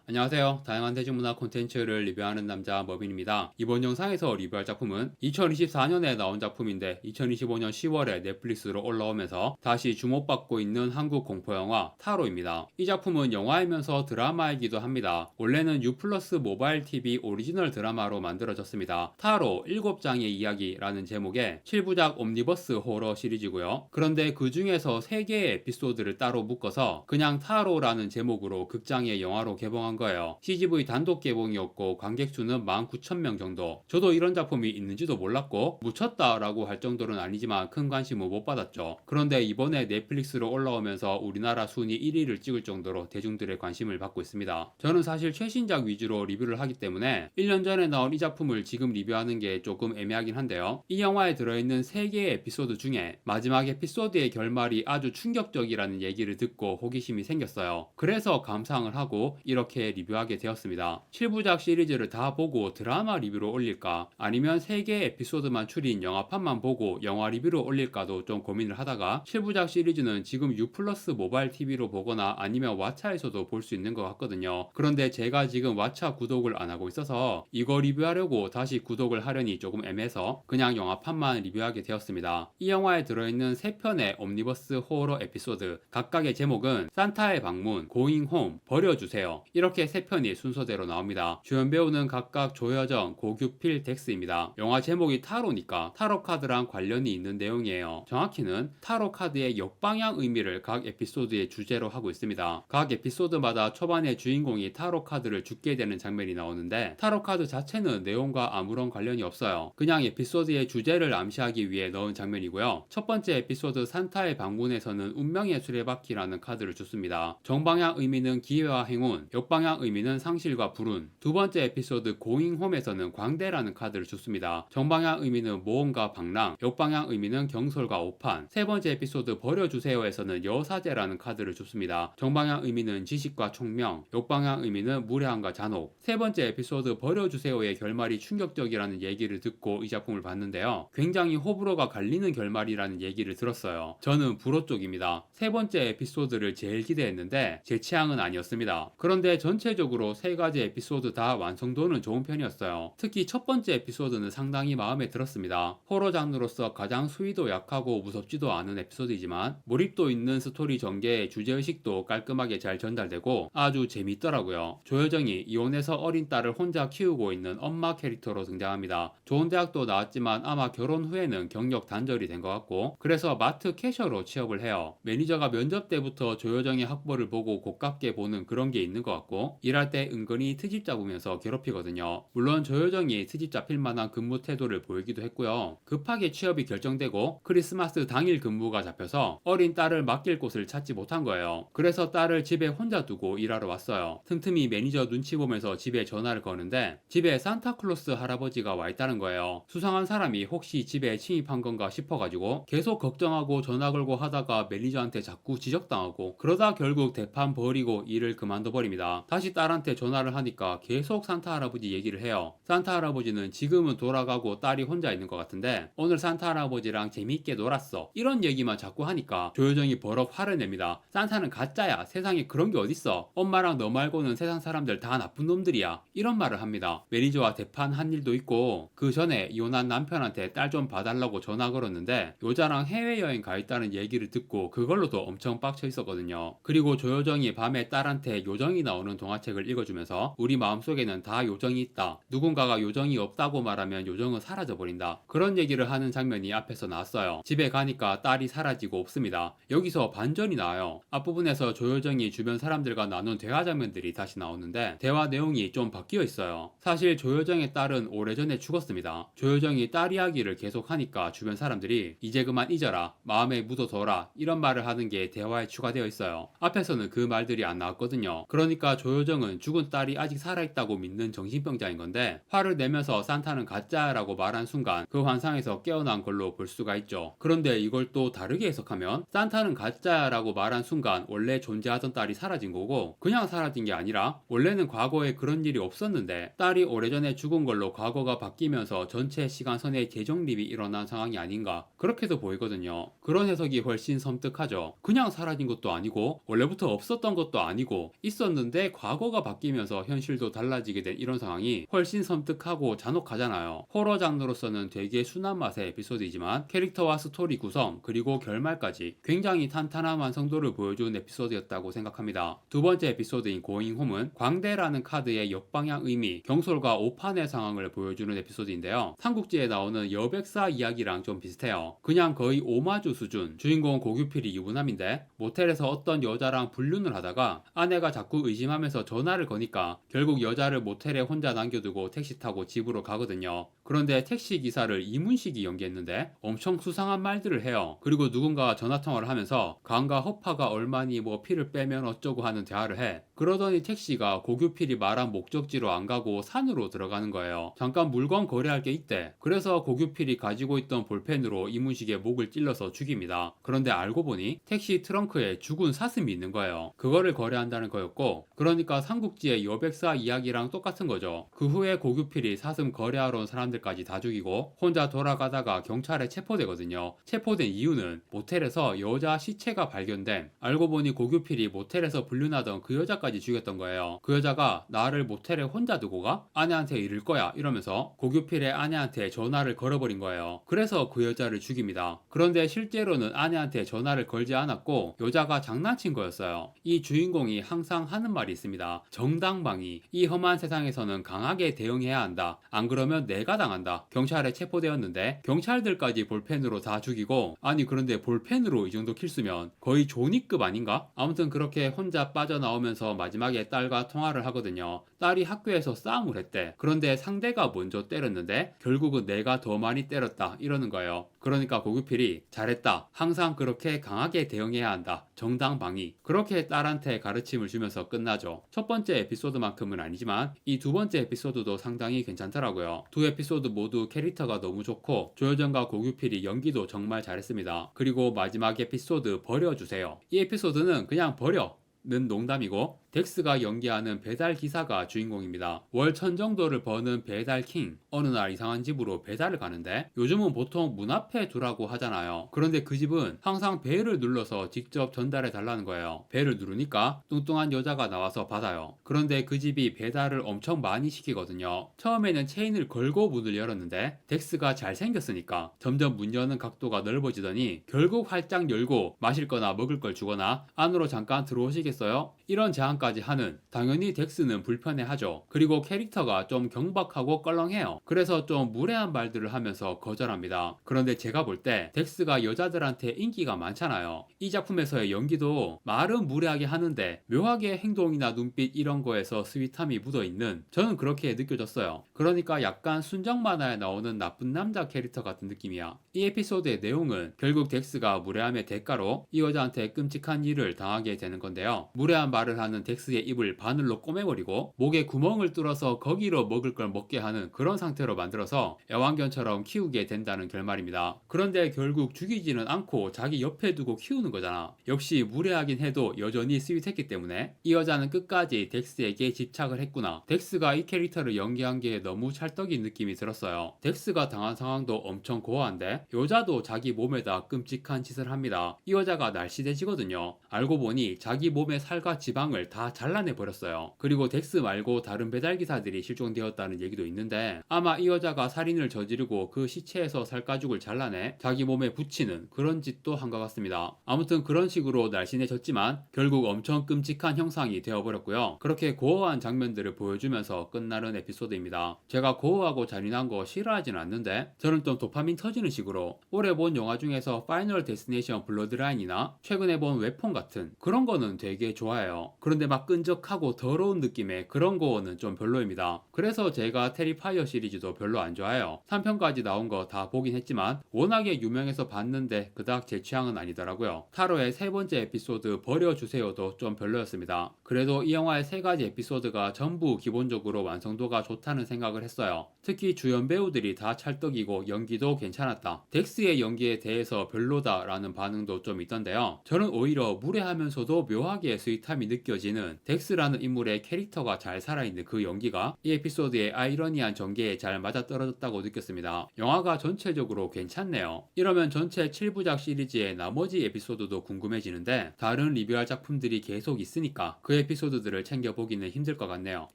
안녕하세요. 다양한 대중문화 콘텐츠를 리뷰하는 남자 머빈입니다. 이번 영상에서 리뷰할 작품은 2024년에 나온 작품인데 2025년 10월에 넷플릭스로 올라오면서 다시 주목받고 있는 한국 공포영화 타로입니다. 이 작품은 영화이면서 드라마이기도 합니다. 원래는 U+ 모바일 TV 오리지널 드라마로 만들어졌습니다. 타로 7장의 이야기라는 제목의 7부작 옴니버스 호러 시리즈고요. 그런데 그 중에서 3개의 에피소드를 따로 묶어서 그냥 타로라는 제목으로 극장의 영화로 개봉한 거예요. CGV 단독 개봉이었고 관객 수는 19,000명 정도. 저도 이런 작품이 있는지도 몰랐고 묻혔다라고 할 정도는 아니지만 큰 관심은 못 받았죠. 그런데 이번에 넷플릭스로 올라오면서 우리나라 순위 1위를 찍을 정도로 대중들의 관심을 받고 있습니다. 저는 사실 최신작 위주로 리뷰를 하기 때문에 1년 전에 나온 이 작품을 지금 리뷰하는 게 조금 애매하긴 한데요. 이 영화에 들어있는 3개의 에피소드 중에 마지막 에피소드의 결말이 아주 충격적이라는 얘기를 듣고 호기심이 생겼어요. 그래서 감상을 하고 이렇게 리뷰하게 되었습니다. 7부작 시리즈를 다 보고 드라마 리뷰로 올릴까 아니면 3개의 에피소드만 추린 영화판만 보고 영화 리뷰로 올릴까도 좀 고민을 하다가 7부작 시리즈는 지금 U+ 모바일 TV로 보거나 아니면 왓챠에서도 볼 수 있는 것 같거든요. 그런데 제가 지금 왓챠 구독을 안 하고 있어서 이거 리뷰하려고 다시 구독을 하려니 조금 애매해서 그냥 영화판만 리뷰하게 되었습니다. 이 영화에 들어있는 3편의 옴니버스 호러 에피소드 각각의 제목은 산타의 방문, 고잉 홈, 버려주세요. 이렇게 3편이 순서대로 나옵니다. 주연 배우는 각각 조여정, 고규필, 덱스입니다. 영화 제목이 타로니까 타로 카드랑 관련이 있는 내용이에요. 정확히는 타로 카드의 역방향 의미를 각 에피소드의 주제로 하고 있습니다. 각 에피소드마다 초반에 주인공이 타로 카드를 줍게 되는 장면이 나오는데 타로 카드 자체는 내용과 아무런 관련이 없어요. 그냥 에피소드의 주제를 암시하기 위해 넣은 장면이고요. 첫 번째 에피소드 산타의 방문에서는 운명의 수레바퀴라는 카드를 줬습니다. 정방향 의미는 기회와 행운, 역방향 의미는 상실과 불운. 두 번째 에피소드 고잉 홈에서는 광대라는 카드를 줬습니다. 정방향 의미는 모험과 방랑, 역방향 의미는 경솔과 오판. 세 번째 에피소드 버려주세요에서는 여사제라는 카드를 줬습니다. 정방향 의미는 지식과 총명, 역방향 의미는 무례함과 잔혹. 세 번째 에피소드 버려주세요의 결말이 충격적이라는 얘기를 듣고 이 작품을 봤는데요. 굉장히 호불호가 갈리는 결말이라는 얘기를 들었어요. 저는 불호 쪽입니다. 세 번째 에피소드를 제일 기대했는데 제 취향은 아니었습니다. 그런데 전체적으로 3가지 에피소드 다 완성도는 좋은 편이었어요. 특히 첫 번째 에피소드는 상당히 마음에 들었습니다. 호러 장르로서 가장 수위도 약하고 무섭지도 않은 에피소드이지만 몰입도 있는 스토리 전개에 주제의식도 깔끔하게 잘 전달되고 아주 재밌더라고요. 조여정이 이혼해서 어린 딸을 혼자 키우고 있는 엄마 캐릭터로 등장합니다. 좋은 대학도 나왔지만 아마 결혼 후에는 경력 단절이 된 것 같고 그래서 마트 캐셔로 취업을 해요. 매니저가 면접 때부터 조여정의 학벌을 보고 고깝게 보는 그런 게 있는 것 같고 일할 때 은근히 트집 잡으면서 괴롭히거든요. 물론 조여정이 트집 잡힐 만한 근무 태도를 보이기도 했고요. 급하게 취업이 결정되고 크리스마스 당일 근무가 잡혀서 어린 딸을 맡길 곳을 찾지 못한 거예요. 그래서 딸을 집에 혼자 두고 일하러 왔어요. 틈틈이 매니저 눈치 보면서 집에 전화를 거는데 집에 산타클로스 할아버지가 와 있다는 거예요. 수상한 사람이 혹시 집에 침입한 건가 싶어가지고 계속 걱정하고 전화 걸고 하다가 매니저한테 자꾸 지적당하고 그러다 결국 대판 버리고 일을 그만둬 버립니다. 다시 딸한테 전화를 하니까 계속 산타 할아버지 얘기를 해요. 산타 할아버지는 지금은 돌아가고 딸이 혼자 있는 것 같은데 오늘 산타 할아버지랑 재미있게 놀았어. 이런 얘기만 자꾸 하니까 조여정이 버럭 화를 냅니다. 산타는 가짜야. 세상에 그런 게 어딨어. 엄마랑 너 말고는 세상 사람들 다 나쁜 놈들이야. 이런 말을 합니다. 매니저와 대판 한 일도 있고 그 전에 이혼한 남편한테 딸 좀 봐달라고 전화 걸었는데 여자랑 해외여행 가 있다는 얘기를 듣고 그걸로도 엄청 빡쳐 있었거든요. 그리고 조여정이 밤에 딸한테 요정이 나오는 동화책을 읽어주면서 우리 마음속에는 다 요정이 있다. 누군가가 요정이 없다고 말하면 요정은 사라져버린다. 그런 얘기를 하는 장면이 앞에서 나왔어요. 집에 가니까 딸이 사라지고 없습니다. 여기서 반전이 나와요. 앞부분에서 조여정이 주변 사람들과 나눈 대화 장면들이 다시 나오는데 대화 내용이 좀 바뀌어 있어요. 사실 조여정의 딸은 오래전에 죽었습니다. 조여정이 딸 이야기를 계속 하니까 주변 사람들이 이제 그만 잊어라. 마음에 묻어둬라. 이런 말을 하는 게 대화에 추가되어 있어요. 앞에서는 그 말들이 안 나왔거든요. 그러니까 조여정은 죽은 딸이 아직 살아있다고 믿는 정신병자인 건데 화를 내면서 산타는 가짜라고 말한 순간 그 환상에서 깨어난 걸로 볼 수가 있죠. 그런데 이걸 또 다르게 해석하면 산타는 가짜라고 말한 순간 원래 존재하던 딸이 사라진 거고 그냥 사라진 게 아니라 원래는 과거에 그런 일이 없었는데 딸이 오래전에 죽은 걸로 과거가 바뀌면서 전체 시간선의 재정립이 일어난 상황이 아닌가 그렇게도 보이거든요. 그런 해석이 훨씬 섬뜩하죠. 그냥 사라진 것도 아니고 원래부터 없었던 것도 아니고 있었는데 과거가 바뀌면서 현실도 달라지게 된 이런 상황이 훨씬 섬뜩하고 잔혹하잖아요. 호러 장르로서는 되게 순한 맛의 에피소드이지만 캐릭터와 스토리 구성 그리고 결말까지 굉장히 탄탄한 완성도를 보여준 에피소드였다고 생각합니다. 두 번째 에피소드인 고잉 홈은 광대라는 카드의 역방향 의미, 경솔과 오판의 상황을 보여주는 에피소드인데요. 삼국지에 나오는 여백사 이야기랑 좀 비슷해요. 그냥 거의 오마주 수준. 주인공 고규필이 유부남인데 모텔에서 어떤 여자랑 불륜을 하다가 아내가 자꾸 의심하면서 전화를 거니까 결국 여자를 모텔에 혼자 남겨두고 택시 타고 집으로 가거든요. 그런데 택시 기사를 이문식이 연기했는데 엄청 수상한 말들을 해요. 그리고 누군가와 전화통화를 하면서 간과 허파가 얼마니 뭐 피를 빼면 어쩌고 하는 대화를 해. 그러더니 택시가 고규필이 말한 목적지로 안 가고 산으로 들어가는 거예요. 잠깐 물건 거래할 게 있대. 그래서 고규필이 가지고 있던 볼펜으로 이문식의 목을 찔러서 죽입니다. 그런데 알고 보니 택시 트렁크에 죽은 사슴이 있는 거예요. 그거를 거래한다는 거였고, 그러니까 삼국지의 여백사 이야기랑 똑같은 거죠. 그 후에 고규필이 사슴 거래하러 온 사람들까지 다 죽이고 혼자 돌아가다가 경찰에 체포되거든요. 체포된 이유는 모텔에서 여자 시체가 발견된, 알고 보니 고규필이 모텔에서 불륜하던 그 여자까지 죽였던 거예요. 그 여자가 나를 모텔에 혼자 두고 가? 아내한테 이를 거야 이러면서 고규필의 아내한테 전화를 걸어버린 거예요. 그래서 그 여자를 죽입니다. 그런데 실제로는 아내한테 전화를 걸지 않았고 여자가 장난친 거였어요. 이 주인공이 항상 하는 말이 있습니다. 정당방위. 이 험한 세상에서는 강하게 대응해야 한다. 안 그러면 내가 당한다. 경찰에 체포되었는데 경찰들까지 볼펜으로 다 죽이고, 아니 그런데 볼펜으로 이 정도 킬수면 거의 조니급 아닌가? 아무튼 그렇게 혼자 빠져나오면서 마지막에 딸과 통화를 하거든요. 딸이 학교에서 싸움을 했대. 그런데 상대가 먼저 때렸는데 결국은 내가 더 많이 때렸다 이러는 거예요. 그러니까 고규필이 잘했다. 항상 그렇게 강하게 대응해야 한다. 정당방위. 그렇게 딸한테 가르침을 주면서 끝나죠. 첫 번째 에피소드만큼은 아니지만 이 두 번째 에피소드도 상당히 괜찮더라고요. 두 에피소드 모두 캐릭터가 너무 좋고 조여정과 고규필이 연기도 정말 잘했습니다. 그리고 마지막 에피소드 버려주세요. 이 에피소드는 그냥 버려 는 농담이고, 덱스가 연기하는 배달 기사가 주인공입니다. 월 1000 정도를 버는 배달킹. 어느 날 이상한 집으로 배달을 가는데 요즘은 보통 문 앞에 두라고 하잖아요. 그런데 그 집은 항상 벨을 눌러서 직접 전달해 달라는 거예요. 벨을 누르니까 뚱뚱한 여자가 나와서 받아요. 그런데 그 집이 배달을 엄청 많이 시키거든요. 처음에는 체인을 걸고 문을 열었는데 덱스가 잘생겼으니까 점점 문 여는 각도가 넓어지더니 결국 활짝 열고 마실 거나 먹을 걸 주거나 안으로 잠깐 들어오시겠어요? 이런 제안까지 하는, 당연히 덱스는 불편해하죠. 그리고 캐릭터가 좀 경박하고 껄렁해요. 그래서 좀 무례한 말들을 하면서 거절합니다. 그런데 제가 볼 때 덱스가 여자들한테 인기가 많잖아요. 이 작품에서의 연기도 말은 무례하게 하는데 묘하게 행동이나 눈빛 이런 거에서 스윗함이 묻어있는, 저는 그렇게 느껴졌어요. 그러니까 약간 순정 만화에 나오는 나쁜 남자 캐릭터 같은 느낌이야. 이 에피소드의 내용은 결국 덱스가 무례함의 대가로 이 여자한테 끔찍한 일을 당하게 되는 건데요. 무례한 말을 하는 덱스의 입을 바늘로 꼬매버리고 목에 구멍을 뚫어서 거기로 먹을 걸 먹게 하는 그런 상태로 만들어서 애완견처럼 키우게 된다는 결말입니다. 그런데 결국 죽이지는 않고 자기 옆에 두고 키우는 거잖아. 역시 무례하긴 해도 여전히 스윗했기 때문에 이 여자는 끝까지 덱스에게 집착을 했구나. 덱스가 이 캐릭터를 연기한 게 너무 찰떡인 느낌이 들었어요. 덱스가 당한 상황도 엄청 고어한데 여자도 자기 몸에다 끔찍한 짓을 합니다. 이 여자가 날씬해지거든요. 알고 보니 자기 몸의 살과 지방을 다 잘라내 버렸어요. 그리고 덱스 말고 다른 배달기사들이 실종되었다는 얘기도 있는데 아마 이 여자가 살인을 저지르고 그 시체에서 살가죽을 잘라내 자기 몸에 붙이는 그런 짓도 한 것 같습니다. 아무튼 그런 식으로 날씬해졌지만 결국 엄청 끔찍한 형상이 되어버렸고요. 그렇게 고어한 장면들을 보여주면서 끝나는 에피소드입니다. 제가 고어하고 잔인한 거 싫어하진 않는데 저는 좀 도파민 터지는 식으로 올해 본 영화 중에서 파이널 데스티네이션 블러드라인이나 최근에 본 웨폰 같은 그런 거는 되게 좋아해요. 그런데 막 끈적하고 더러운 느낌의 그런 거는 좀 별로입니다. 그래서 제가 테리파이어 시리즈도 별로 안 좋아해요. 3편까지 나온 거 다 보긴 했지만 워낙에 유명해서 봤는데 그닥 제 취향은 아니더라고요. 타로의 세 번째 에피소드 버려주세요도 좀 별로였습니다. 그래도 이 영화의 세 가지 에피소드가 전부 기본적으로 완성도가 좋다는 생각을 했어요. 특히 주연 배우들이 다 찰떡이고 연기도 괜찮았다. 덱스의 연기에 대해서 별로다라는 반응도 좀 있던데요. 저는 오히려 무례하면서도 묘하게 스윗함이 느껴지는 덱스라는 인물의 캐릭터가 잘 살아있는 그 연기가 이 에피소드의 아이러니한 전개에 잘 맞아떨어졌다고 느꼈습니다. 영화가 전체적으로 괜찮네요. 이러면 전체 7부작 시리즈의 나머지 에피소드도 궁금해지는데 다른 리뷰할 작품들이 계속 있으니까 그 그 에피소드들을 챙겨보기는 힘들 것 같네요.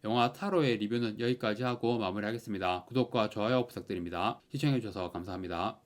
영화 타로의 리뷰는 여기까지 하고 마무리하겠습니다. 구독과 좋아요 부탁드립니다. 시청해주셔서 감사합니다.